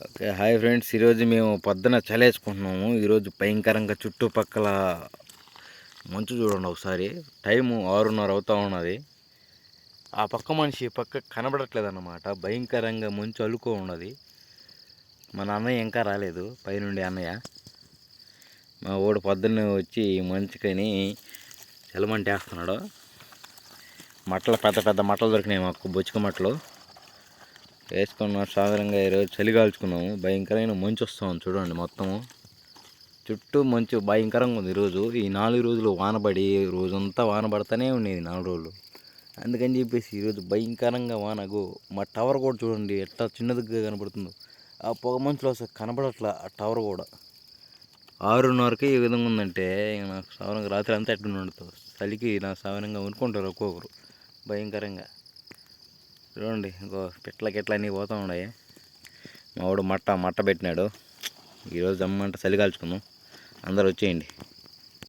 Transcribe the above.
Okay, hi friends. ఈరోజు మేము పొద్దున చలేసుకుంటున్నాము. ఈరోజు భయంకరంగా చుట్టుపక్కల మంచు చూడండి ఒకసారి. టైము 6:30 అవుతా ఉన్నది. ఆ పక్క మనిషి ఈ పక్క కనబడట్లేదు అన్నమాట. భయంకరంగా మంచు అల్లుకో ఉన్నది. మన అన్నయ్య ఇంకా రాలేదు, పైనుండి అన్నయ్య. మా ఓడు పొద్దున్నే వచ్చి మంచుకని చలమంటేస్తున్నాడు. మట్టలు పెద్ద పెద్ద మట్టలు దొరికినాయి మాకు, బొచ్చుక మట్టలు వేసుకున్నాం. సాధారణంగా ఈరోజు చలి కాల్చుకున్నాము. భయంకరమైన మంచు వస్తాం చూడండి. మొత్తము చుట్టూ మంచు భయంకరంగా ఉంది. ఈరోజు ఈ 4 రోజులు వానబడి రోజంతా వాన పడుతూనే ఉండేది 4 రోజులు. అందుకని చెప్పేసి ఈరోజు భయంకరంగా వానకు మా టవర్ కూడా చూడండి ఎట్లా చిన్నదిగా కనబడుతుందో. ఆ పొగ మంచులో అసలు కనబడట్లా ఆ టవర్ కూడా. 6:30కి ఈ విధంగా ఉందంటే నాకు సాధారణంగా రాత్రి అంతా ఎట్లా ఉండదు. చలికి నా సాధారణంగా ఉనుకుంటారు ఒక్కొక్కరు భయంకరంగా. చూడండి ఇంకో పిట్ల అన్నీ పోతూ ఉన్నాయి. మా వాడు మట్ట పెట్టినాడు. ఈరోజు అమ్మంట చలి కాల్చుకుందాం. అందరూ వచ్చేయండి.